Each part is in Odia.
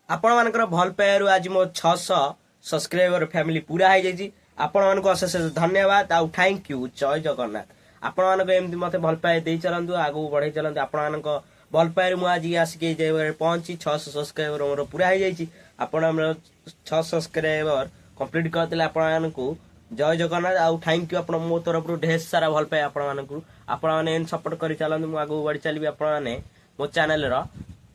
आपण मानकर भल पाइबारु आज मो 600 सब्सक्राइबर फैमिली पूरा हो जाइए। आपण मानक अशेष धन्यवाद आउ थैंक यू। जय जगन्नाथ। आपण मानक एमती मते भल पाए दे चलंतु आगु बढ़े चलंतु। आपण मानक भल पाइबारु मु आज आसिके जे पहुंची 600 सब्सक्राइबर मोर पूरा हो जाइए। आपण हमर 600 सब्सक्राइबर कंप्लीट करदेले। आपण मानकु जय जगन्नाथ आउ थैंक यू। आपण मो तरफ ढेर सारा भल पाए आपण मानकु। आपण माने एन सपोर्ट करि चलंतु मु आगु बढ़ी चलिबी। आपण माने मो चैनल रो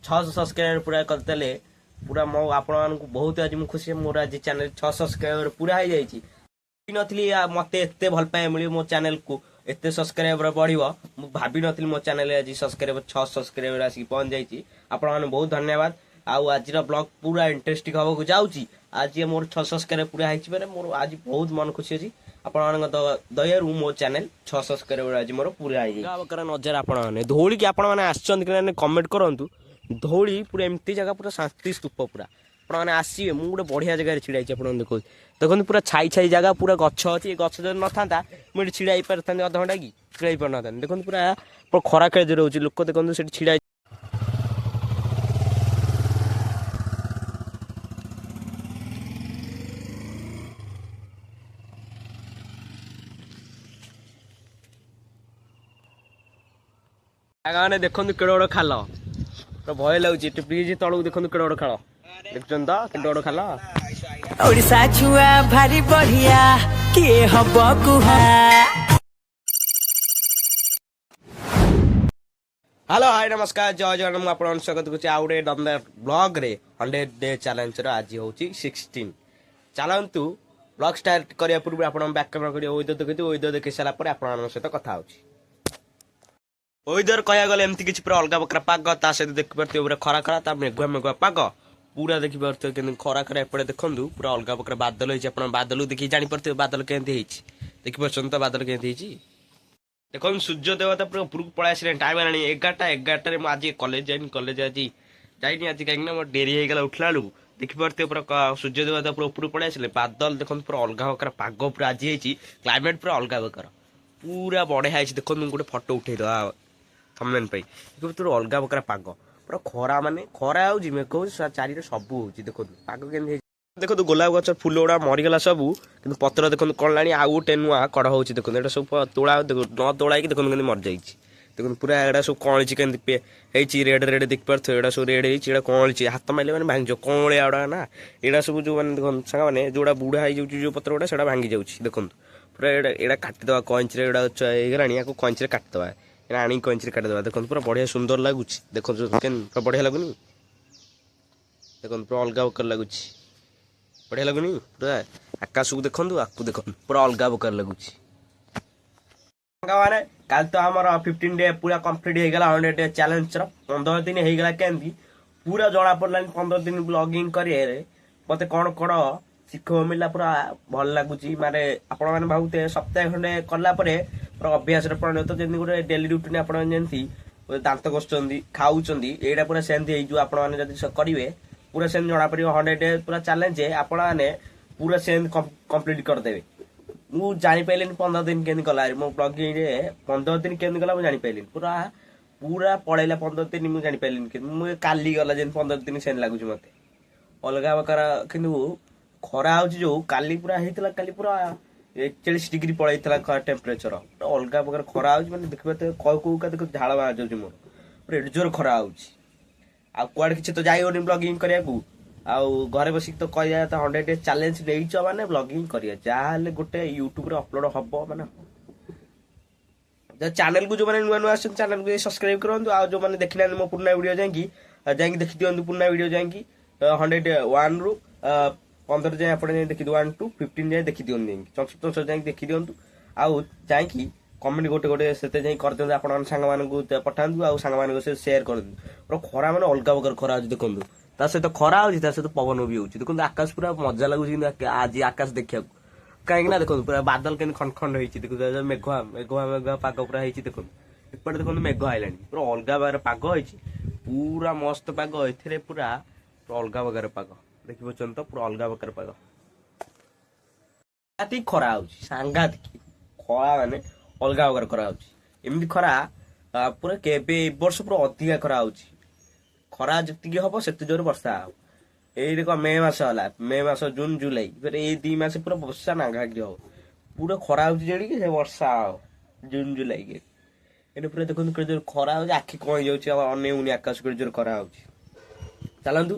600 सब्सक्राइबर पूरा करदेले। पूरा मो आपण बहुत आज खुशी मोर आज चैनल 600 सब्सक्राइबर पूरा हो जाइए। नथली मते एते भल पाए मिली मो चैनल को एते सब्सक्राइबर बढ़िबो मु भाबी नथली। मो चैनल आज सब्सक्राइबर 600 सब्सक्राइबर आसी पहुंच जाइए। आपण माने बहुत धन्यवाद। आउ आज ब्लॉग पूरा इंटरेस्टिंग हबो को जाउची। आज मोर 600 सब्सक्राइबर पूरा हाइछि माने मोर आज बहुत मन खुशी अछि। आपण माने दयारु मो चैनल 600 सब्सक्राइबर आज मोर पूरा हाइ गाव कर नजर। आपण माने धौली कि आपण माने आछन कि कमेंट करंतु। धौली पूरा एमती जगह पूरा शांति स्तूप पूरा आपने आसवे। मुझे गोटे बढ़िया जगह छिड़ा आप देखो देखो पूरा छाई छाई जगह पूरा गछ अच्छी गछ जो न था मुझे छिड़ा पारि था अध घंटा कि छिड़ा पार ना देखो पूरा खरा खेल रोचे लोक देखो से छिड़ा मैंने देखो केड़े बड़ खाल भय लगे टिप्पी तलू देखो केड़े बड़ खाल देखुन तो केड़े बड़ खाल। ओडिशा छुआ भारी बढ़िया किए हब कुहा। हेलो हाय नमस्कार जय जगन्नाथ। मुझे आपन स्वागत करुच्ची आउ गोटे दमदार ब्लॉग रे 100 डे चैलेंज आज होची 16। चलतु ब्लॉग स्टार्ट करने पूर्व आप बैक कैमेरा कर वेदर देखी सारा आप सहित कथा होची। वेदर कह गले एमती किसी पूरा अलग प्रकार पाग ता सहित देखी पारे पूरा खरा खरा ता मेघुआ मेघुआ पाग पूरा देखी पारे कि खरा खरा एपटे देखु पूरा अलग प्रकार बादल होती। बादल देखिए जापर बादल केमती देखी पार्छ तो बादल केमती देखो सूर्य देवता पूरा उपरको पलि आस टाइम है 11:11 आज कॉलेज जाइनि कॉलेज आज जाइनि आज कहीं मोर डेरी होगा उठला बेलू देखी पारे पूरा सूर्य देवता पूरा उपरको पलि आसे बादल देखो पूरा अलग प्रकार पाग पूरा आज क्लाइमेट पूरा अलग प्रकार पूरा बढ़िया देखो गोटे फटो उठेदवा थंबनेल पूरा अलग प्रकार पाग पूरा खरा माने खरा आउची मेघ हूँ चारिटे सब हूँ देखो पाग के देखो गोलाप गच फुल गुड़ा मरीगला सब कि पत्र देखो कौन लानी आउ गोटे नुआ कड़ हो देखो ये सब तोड़ा न तोड़ा देखो कि मर जाइए देखो पूरा एड़ा सब कौड़ी कमी रेड रेड देख पारे एड़ा सब रेड होड़ा कौड़ी हाथ मारे मैंने भांगी कौड़िया गुड़ा ना यहाँ सब जो मैंने देखो सांग मैंने जोड़ा बुढ़ा हो जो पत्र गुड़ा से भांगी जाऊँगी देखो पूरा एड़ा काटिदे कंची होगा या कंची काटिदे आनी कंची काटिदे देखो पूरा बढ़िया सुंदर लगुच देखो पूरा बढ़िया लगुनि देखो पूरा अलग प्रकार लगुच बढ़िया लगुनि पूरा आकाश को देखो आपको देखो पूरा अलग प्रकार लगुच। कल तो आम 15 डे पूरा कंप्लीट हो गला 100 डे चैलेंज 15 दिन हो गला केमती पूरा जना पड़ा 15 दिन ब्लॉगिंग करे मत कौन कौन शिख मिलला पूरा भल लगुच माने आपण मैंने भावते सप्ताह खंडे कला पूरा अभ्यास परिणत जमी गोटे डेली रुटीन आपमती दांत घषुच्च खाऊँ यहाँ पूरा सेमती हो करेंगे पूरा सेम जना पड़ 100 डे पूरा चैलेंज आपण मैंने पूरा सेम कंप्लीट करदेवे। मु जापारे 15 दिन केमती गला मो ब्लॉगिंग 15 दिन केमती गला मुझे जापारे पूरा पूरा पलैला 15 दिन मुझे जापारे मुझे काली गला जमी 15 दिन से लगुच मत अलग प्रकार कि खरा हो जो काली पूरा होता काली पूरा 41 डिग्री पलैता टेम्परेचर अलग प्रकार खरा हो देखते कौका देख झाड़ बाहर जाऊँ मोर पूरा एड जोर खरा हो कुआड़े किसी तो जाई होनी ब्लॉगिंग करने घरे बसिक तो कह 100 डे चैलेंज नहीं माने ब्लॉगिंग करिया जहाँ गोटे यूट्यूब रे अपलोड हम माने चैनल को जो मैंने नुआ नुआ चैनल को सब्सक्राइब करूँ आ जो मैंने देखना मो पुराना वीडियो जाकि देखी दिखाँ पुराना वीडियो जाकि 101 रु 15 जाए आप देखी 1 to 15 जाए देखी दिखाँ 64 जाए देखी दिखाँ आउ जाकि कमेंट गोटे गोटे से कर दिखाँ आप सांग पठातु आ सांग से सेयार कर पूरा खरा मैंने अलग प्रकार खरा देखो ता सहित खरा हो सहित पवन भी होती देखो आकाश पूरा मजा लगुच आज आकाश देखा कहीं देखो पूरा बादल के खंड खंड होती देखो मेघुआ मेघुआ मेघुआ पाग पूरा होती देखो एपटे देखो मेघ आइलानी पूरा अलग प्रकार पाग हो पूरा मस्त पाग ए पूरा अलग प्रकार पाग देखी पार्छ तो पूरा अलग प्रकार पाग सांघातिक खरा हो सांघातिक खरा माने अलग प्रकार खरा होमती खरा पूरा केबे वर्ष पूरा अधिका खरा हो खरा जी हम से जोर वर्षा ଏଇଠି କଣ ମେ ମାସ ହେଲା, ମେ ମାସ ଜୁନ ଜୁଲାଇ ଫେରେ ଏଇ 2 ମାସ ପୁରା ବର୍ଷା ନାଗାଗ୍ୟ ହବ, ପୁରା ଖରା ହଉଛି ଯେଣିକି ସେ ବର୍ଷା ହବ ଜୁନ ଜୁଲାଇ କି। ଏଠି ପୁରା ଦେଖନ୍ତୁ କେତେ ଜୋର ଖରା ହଉଛି, ଆଖି କଣ ହେଇଯାଉଛି ଆଉ ଅନେଇଉନି ଆକାଶ କେତେ ଜୋର ଖରା ହଉଛି। ଚାଲନ୍ତୁ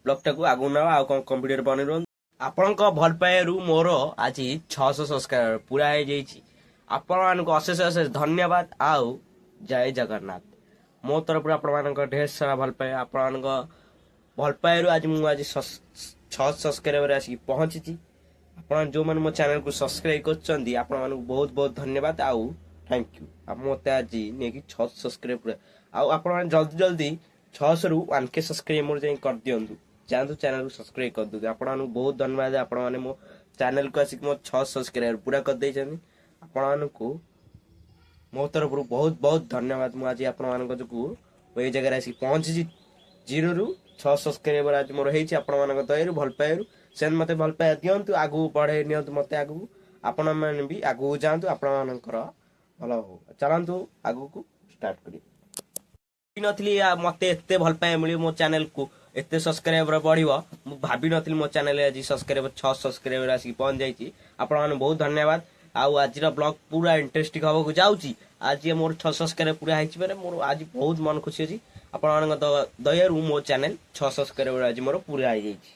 ବ୍ଲଗଟାକୁ ଆଗକୁ ନେବା, ଆଉ କଣ ଭିଡିଓରେ ବନେଇ ରୁହନ୍ତୁ। ଆପଣଙ୍କ ଭଲ ପାଇବାରୁ ମୋର ଆଜି 600 ସବସ୍କ୍ରାଇବର ପୁରା ହେଇଯାଇଛି। ଆପଣମାନଙ୍କୁ ଅଶେଷ ଅଶେଷ ଧନ୍ୟବାଦ ଆଉ ଜୟ ଜଗନ୍ନାଥ। ମୋ ତରଫରୁ ଆପଣମାନଙ୍କ ଢେର ସାରା ଭଲ ପାଇବା, ଆପଣମାନଙ୍କ ଭଲ ପାଇବାରୁ ଆଜି ମୁଁ 600 ସବସ୍କ୍ରାଇବର ଆସିକି ପହଞ୍ଚିଛି। ଆପଣ ଯେଉଁମାନେ ମୋ ଚ୍ୟାନେଲକୁ ସବସ୍କ୍ରାଇବ କରିଛନ୍ତି ଆପଣମାନଙ୍କୁ ବହୁତ ବହୁତ ଧନ୍ୟବାଦ ଆଉ ଥ୍ୟାଙ୍କ ୟୁ। ଆଉ ମୋତେ ଆଜି ନେଇକି 600 ସବସ୍କ୍ରାଇବ ପୁରା, ଆଉ ଆପଣମାନେ ଜଲ୍ଦି ଜଲ୍ଦି 600ରୁ 1K ସବସ୍କ୍ରାଇବ ମୋର ଯାଇ କରିଦିଅନ୍ତୁ। ଯାଆନ୍ତୁ ଚ୍ୟାନେଲକୁ ସବସ୍କ୍ରାଇବ କରିଦିଅନ୍ତୁ। ଆପଣମାନଙ୍କୁ ବହୁତ ଧନ୍ୟବାଦ, ଆପଣମାନେ ମୋ ଚ୍ୟାନେଲକୁ ଆସିକି ମୋ 600 ସବସ୍କ୍ରାଇବର ପୁରା କରିଦେଇଛନ୍ତି। ଆପଣମାନଙ୍କୁ ମୋ ତରଫରୁ ବହୁତ ବହୁତ ଧନ୍ୟବାଦ। ମୁଁ ଆଜି ଆପଣମାନଙ୍କ ଯୋଗୁଁ ଏଇ ଜାଗାରେ ଆସିକି ପହଞ୍ଚିଛି। 0ରୁ 600 ସବସ୍କ୍ରାଇବର ଆଜି ମୋର ହେଇଛି ଆପଣମାନଙ୍କ ଦୟାରୁ ଭଲ ପାଇବାରୁ। ସେମିତି ମୋତେ ଭଲ ପାଇବା ଦିଅନ୍ତୁ, ଆଗକୁ ବଢ଼େଇ ନିଅନ୍ତୁ ମୋତେ ଆଗକୁ। ଆପଣମାନେ ବି ଆଗକୁ ଯାଆନ୍ତୁ, ଆପଣମାନଙ୍କର ଭଲ ହଉ। ଚାଲନ୍ତୁ ଆଗକୁ ଷ୍ଟାର୍ଟ କରିବେ। ଭାବିନଥିଲି ମୋତେ ଏତେ ଭଲ ପାଇବା ମିଳିବ, ମୋ ଚ୍ୟାନେଲକୁ ଏତେ ସବସ୍କ୍ରାଇବର ବଢ଼ିବ। ମୁଁ ଭାବିନଥିଲି ମୋ ଚ୍ୟାନେଲରେ ଆଜି ସବସ୍କ୍ରାଇବର 600 ସବସ୍କ୍ରାଇବର ଆସିକି ପହଞ୍ଚି ଯାଇଛି। ଆପଣମାନଙ୍କୁ ବହୁତ ଧନ୍ୟବାଦ। ଆଉ ଆଜିର ବ୍ଲଗ ପୁରା ଇଣ୍ଟରେଷ୍ଟିଂ ହେବାକୁ ଯାଉଛି। ଆଜି ମୋର 600 ସବସ୍କ୍ରାଇବର ପୁରା ହେଇଛି ମାନେ ମୋର ଆଜି ବହୁତ ମନ ଖୁସି ଅଛି। ଆପଣମାନଙ୍କ ଦୟାରୁ ମୋ ଚ୍ୟାନେଲ 600 ସବସ୍କ୍ରାଇବର ଆଜି ମୋର ପୁରା ହେଇଯାଇଛି।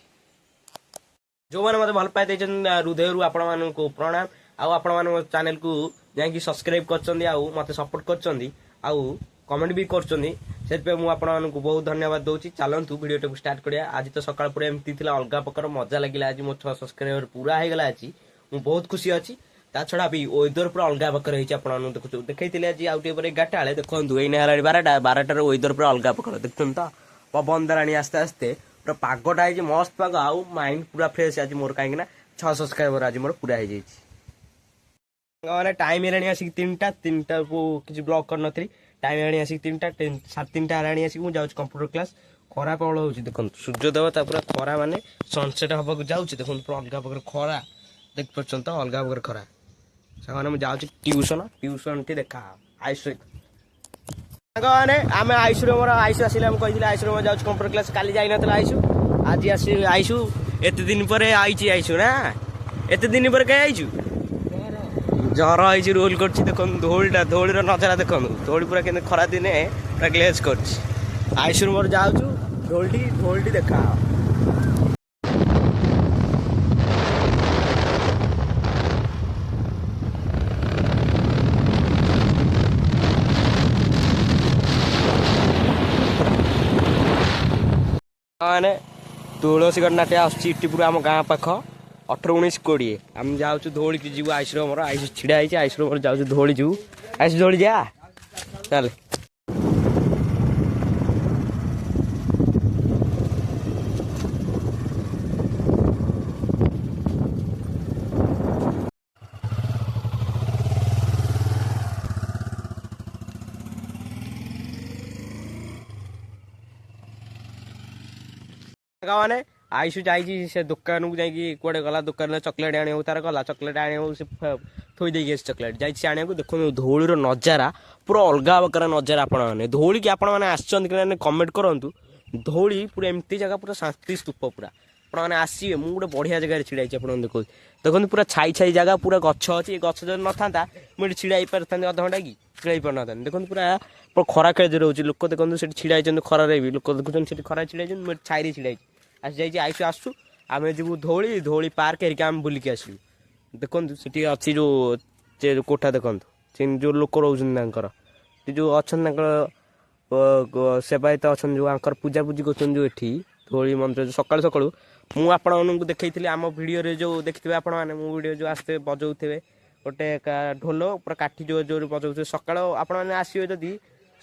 ଯେଉଁମାନେ ମୋତେ ଭଲ ପାଇ ଦେଇଛନ୍ତି ହୃଦୟରୁ ଆପଣମାନଙ୍କୁ ପ୍ରଣାମ। ଆଉ ଆପଣମାନଙ୍କ ଚ୍ୟାନେଲକୁ ଯାଇକି ସବସ୍କ୍ରାଇବ କରିଛନ୍ତି, ଆଉ ମୋତେ ସପୋର୍ଟ କରିଛନ୍ତି, ଆଉ କମେଣ୍ଟ ବି କରୁଛନ୍ତି, ସେଥିପାଇଁ ମୁଁ ଆପଣମାନଙ୍କୁ ବହୁତ ଧନ୍ୟବାଦ ଦେଉଛି। ଚାଲନ୍ତୁ ଭିଡ଼ିଓଟାକୁ ଷ୍ଟାର୍ଟ କରିବା। ଆଜି ତ ସକାଳ ପୁରା ଏମିତି ଥିଲା, ଅଲଗା ପ୍ରକାର ମଜା ଲାଗିଲା। ଆଜି ମୋ 600 ସବସ୍କ୍ରାଇବର ପୁରା ହେଇଗଲା ଆଜି, ମୁଁ ବହୁତ ଖୁସି ଅଛି। ତା ଛଡ଼ା ବି ୱେଦର ପୁରା ଅଲଗା ପ୍ରକାର ହେଇଛି। ଆପଣମାନଙ୍କୁ ଦେଖୁଛୁ ଦେଖେଇଥିଲି ଆଜି ଆଉ ଟିକେ ପରେ 11ଟା ବେଳେ, ଦେଖନ୍ତୁ ଏଇନା ହେଲାଣି 12ଟାରେ ୱେଦର ପୁରା ଅଲଗା ପ୍ରକାର ଦେଖୁଛନ୍ତି ତ, ପବନ ଦେଲାଣି ଆସ୍ତେ ଆସ୍ତେ, ପୁରା ପାଗଟା ହେଇଛି ମସ୍ତ ପାଗ, ଆଉ ମାଇଣ୍ଡ ପୁରା ଫ୍ରେଶ ଆଜି ମୋର, କାହିଁକି ନା 600 ସବସ୍କ୍ରାଇବର ଆଜି ମୋର ପୁରା ହେଇଯାଇଛି। ମାନେ ଟାଇମ ହେଲାଣି ଆସିକି 3ଟାକୁ କିଛି ବ୍ଲଗ କରିନଥିଲି, ଟାଇମ ହେଲାଣି ଆସିକି 3ଟା 3:30 ହେଲାଣି ଆସିକି ମୁଁ ଯାଉଛି କମ୍ପ୍ୟୁଟର କ୍ଲାସ। ଖରା ପ୍ରବଳ ହେଉଛି ଦେଖନ୍ତୁ, ସୂର୍ଯ୍ୟଦେବ ତା ପୁରା ଖରା ମାନେ ସନସେଟ୍ ହେବାକୁ ଯାଉଛି ଦେଖନ୍ତୁ, ପୁରା ଅଲଗା ପ୍ରକାର ଖରା ଦେଖିପାରୁଛନ୍ତି ତ, ଅଲଗା ପ୍ରକାର ଖରା। ସାଙ୍ଗମାନେ ମୁଁ ଯାଉଛି ଟି ଦେଖା ଆୟୁଷ ସହିତ। ସାଙ୍ଗମାନେ ଆମେ ଆୟୁଷର ମୋର, ଆୟୁଷ ଆସିଲେ ଆମେ କହିଥିଲେ ଆୟୁଷର ମୋର ଯାଉଛି କମ୍ପ୍ୟୁଟର କ୍ଲାସ। କାଲି ଯାଇନଥିଲା ଆୟୁଷ, ଆଜି ଆସି ଆୟୁଷ ଏତେ ଦିନ ପରେ ଆଇଛି ଆୟୁଷ ନା, ଏତେ ଦିନ ପରେ କାହିଁ ଆଇଛୁ? ଜ୍ୱର ହେଇଛି, ରୋଲ କରୁଛି ଦେଖନ୍ତୁ। ଧଉଳିର ନଜାରା ଦେଖନ୍ତୁ, ଧଉଳି ପୁରା କେମିତି ଖରା ଦିନେ ପୁରା ଗ୍ଲେଜ୍ କରୁଛି। ଆୟୁଷର ମୋର ଯାଉଛୁ ଧଉଳିଟି ଦେଖା। ମାନେ ତୁଳସୀଗଡ଼ ନାଟ୍ୟ ଆସୁଛି ଇଟିପୁର ଆମ ଗାଁ ପାଖ, 18, 19, 20। ଆମେ ଯାଉଛୁ ଧଉଳିକି ଯିବୁ। ଆୟୁଷର ମୋର, ଆୟୁଷ ଛିଡ଼ା ହେଇଛି, ଆୟୁଷର ମୋର ଯାଉଛୁ ଧଉଳି ଯିବୁ। ଆୟୁଷ ଧଉଳି ଯା ଚାଲେ। ମାନେ ଆୟୁଷ ଯାଇଛି ସେ ଦୋକାନକୁ, ଯାଇକି କୁଆଡେ ଗଲା, ଦୋକାନରେ ଚକୋଲେଟ ଆଣିବାକୁ ତାର ଗଲା, ଚକୋଲେଟ ଆଣିବାକୁ ସେ ଥୋଇ ଦେଇକି ଆସିଛି ଚକୋଲେଟ, ଯାଇଛି ଆଣିବାକୁ। ଦେଖନ୍ତୁ ଧଉଳିର ନଜାରା ପୁରା ଅଲଗା ପ୍ରକାର ନଜାରା। ଆପଣମାନେ ଧଉଳିକି ଆପଣମାନେ ଆସିଛନ୍ତି କି ନା କମେଣ୍ଟ କରନ୍ତୁ। ଧଉଳି ପୁରା ଏମିତି ଜାଗା, ପୁରା ଶାନ୍ତି ସ୍ତୂପ ପୁରା। ଆପଣମାନେ ଆସିବେ, ମୁଁ ଗୋଟେ ବଢିଆ ଜାଗାରେ ଛିଡ଼ା ହେଇଛି ଆପଣଙ୍କୁ ଦେଖନ୍ତୁ। ଦେଖନ୍ତୁ ପୁରା ଛାଇ ଜାଗା, ପୁରା ଗଛ ଅଛି। ଏ ଗଛ ଯଦି ନଥାନ୍ତା ମୁଁ ଏଠି ଛିଡ଼ା ହେଇପାରିଥାନ୍ତି ଅଧଘଣ୍ଟା କି, ଛିଡ଼ା ହେଇପାରିନଥାନ୍ତି। ଦେଖନ୍ତୁ ପୁରା ଖରା କେତେ ରହୁଛି, ଲୋକ ଦେଖନ୍ତୁ ସେଠି ଛିଡ଼ା ହେଇଛନ୍ତି ଖରାରେ ବି, ଲୋକ ଦେଖୁଛନ୍ତି ସେଠି ଖରାରେ ଛିଡ଼ା ହେଇଛନ୍ତି, ମୁଁ ଏଠି ଛାଇରେ ଛିଡ଼ା ହେଇଛି। ଆସିଯାଇଛି ଆୟୁଷ ଆସୁଛୁ, ଆମେ ଯିବୁ ଧଉଳି ପାର୍କ ହେରିକା ଆମେ ବୁଲିକି ଆସିବୁ। ଦେଖନ୍ତୁ ସେଠି ଅଛି ଯୋଉ କୋଠା ଦେଖନ୍ତୁ, ସେ ଯୋଉ ଲୋକ ରହୁଛନ୍ତି ତାଙ୍କର, ସେ ଯୋଉ ଅଛନ୍ତି ତାଙ୍କର ସେବାୟତ ଅଛନ୍ତି, ଯୋଉ ଆଙ୍କର ପୂଜାପୂଜି କରୁଛନ୍ତି ଯୋଉ ଏଠି ଧଉଳି ମନ୍ଦିର ସକାଳୁ ସକାଳୁ। ମୁଁ ଆପଣମାନଙ୍କୁ ଦେଖେଇଥିଲି ଆମ ଭିଡ଼ିଓରେ, ଯୋଉ ଦେଖିଥିବେ ଆପଣମାନେ, ମୋ ଭିଡ଼ିଓ ଯୋଉ ଆସିଥିବେ ବଜଉଥିବେ ଗୋଟେ ଢୋଲ, ପୁରା କାଠି ଜୋରେ ବଜଉଥିବେ ସକାଳ। ଆପଣମାନେ ଆସିବେ ଯଦି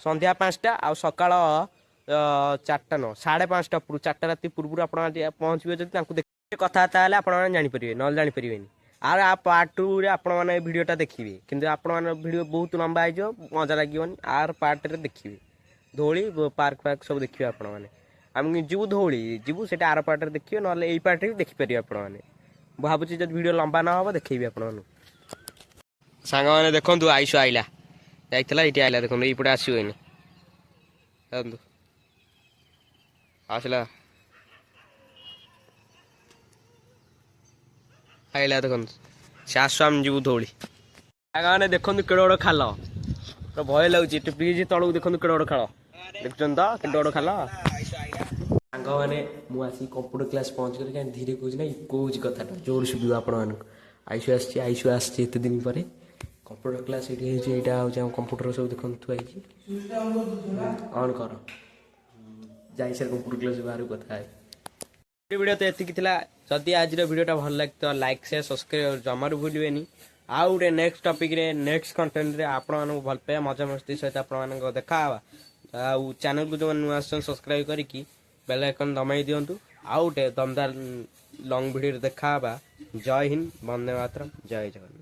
ସନ୍ଧ୍ୟା 5ଟା, ଆଉ ସକାଳ 4ଟା ନୁହଁ 5:30 ପୂର୍ବରୁ, 4ଟା ରାତି ପୂର୍ବରୁ ଆପଣ ପହଞ୍ଚିବେ ଯଦି ତାଙ୍କୁ ଦେଖିବେ, କଥାବାର୍ତ୍ତା ହେଲେ ଆପଣମାନେ ଜାଣିପାରିବେ, ନହେଲେ ଜାଣିପାରିବେନି। ଆଉ ପାର୍ଟ 2ରେ ଆପଣମାନେ ଏ ଭିଡ଼ିଓଟା ଦେଖିବେ, କିନ୍ତୁ ଆପଣମାନଙ୍କ ଭିଡ଼ିଓ ବହୁତ ଲମ୍ବା ହେଇଯିବ, ମଜା ଲାଗିବନି। ଆର ପାର୍ଟରେ ଦେଖିବେ ଧଉଳି ପାର୍କ ସବୁ ଦେଖିବେ ଆପଣମାନେ। ଆମେ ଯିବୁ ଧଉଳି ଯିବୁ, ସେଇଟା ଆର ପାର୍ଟରେ ଦେଖିବେ, ନହେଲେ ଏଇ ପାର୍ଟରେ ବି ଦେଖିପାରିବେ ଆପଣମାନେ। ମୁଁ ଭାବୁଛି ଯଦି ଭିଡ଼ିଓ ଲମ୍ବା ନ ହେବ ଦେଖେଇବି ଆପଣମାନଙ୍କୁ। ସାଙ୍ଗମାନେ ଦେଖନ୍ତୁ ଆୟୁଷ ଆଇଲା, ଯାଇଥିଲା ଏଇଠି ଆଇଲା, ଦେଖନ୍ତୁ ଏଇପଟେ ଆସିବ ଏଇନେ, ଦେଖନ୍ତୁ ଆସିଲା। ଖାଇଲା ଦେଖନ୍ତୁ ସେ ଆସୁ ଆମେ ଯିବୁ ଧଉଳି ମାନେ ଦେଖନ୍ତୁ କେଡ଼େ ବଡ଼ ଖାଲ ପୁରା ଭୟ ଲାଗୁଛି ଏଠି ବ୍ରିଜ୍ ତଳକୁ ଦେଖନ୍ତୁ କେଡ଼େ ବଡ଼ ଖାଲ ଦେଖୁଛନ୍ତି ତ କେଡ଼େ ବଡ଼ ଖାଲ ସାଙ୍ଗମାନେ ମୁଁ ଆସିକି କମ୍ପ୍ୟୁଟର କ୍ଲାସ୍ ପହଞ୍ଚିଗଲି କାହିଁକି ଧୀରେ କହୁଛି ନା କହୁଛି କଥାଟା ଜୋର ଶୁଭିବ ଆପଣମାନଙ୍କୁ ଆଇସୁ ଆସିଛି ଏତେ ଦିନ ପରେ କମ୍ପ୍ୟୁଟର କ୍ଲାସ୍ ଏଠି ହେଇଛି ଏଇଟା ହେଉଛି ଆମ କମ୍ପ୍ୟୁଟର ସବୁ ଦେଖନ୍ତୁ ଥୁଆ ହେଇଛି ଅନ୍ କର ଯାଇ ସାର୍ କମ୍ପ୍ୟୁଟର କ୍ଲାସ୍ ବାହାରକୁ କଥା ହେବି ଭିଡ଼ିଓ ତ ଏତିକି ଥିଲା ଯଦି ଆଜିର ଭିଡ଼ିଓଟା ଭଲ ଲାଗିଥିବ ଲାଇକ୍ ସେୟାର ସବସ୍କ୍ରାଇବ୍ ଜମାରୁ ଭୁଲିବେନି ଆଉ ଗୋଟେ ନେକ୍ସଟ ଟପିକ୍ରେ ନେକ୍ସଟ କଣ୍ଟେଣ୍ଟରେ ଆପଣମାନଙ୍କୁ ଭଲ ପାଇବା ମଜାମସ୍ତି ସହିତ ଆପଣମାନଙ୍କ ଦେଖା ହେବା ଆଉ ଚ୍ୟାନେଲକୁ ଯେଉଁମାନେ ନୂଆ ଆସୁଛନ୍ତି ସବସ୍କ୍ରାଇବ୍ କରିକି ବେଲ୍ ଆଇକନ୍ ଦବାଇ ଦିଅନ୍ତୁ ଆଉ ଗୋଟେ ଦମଦାର ଲଙ୍ଗ ଭିଡ଼ିଓରେ ଦେଖା ହେବା ଜୟ ହିନ୍ଦ ବନ୍ଦେ ମାତରମ୍ ଜୟ ଜଗନ୍ନାଥ।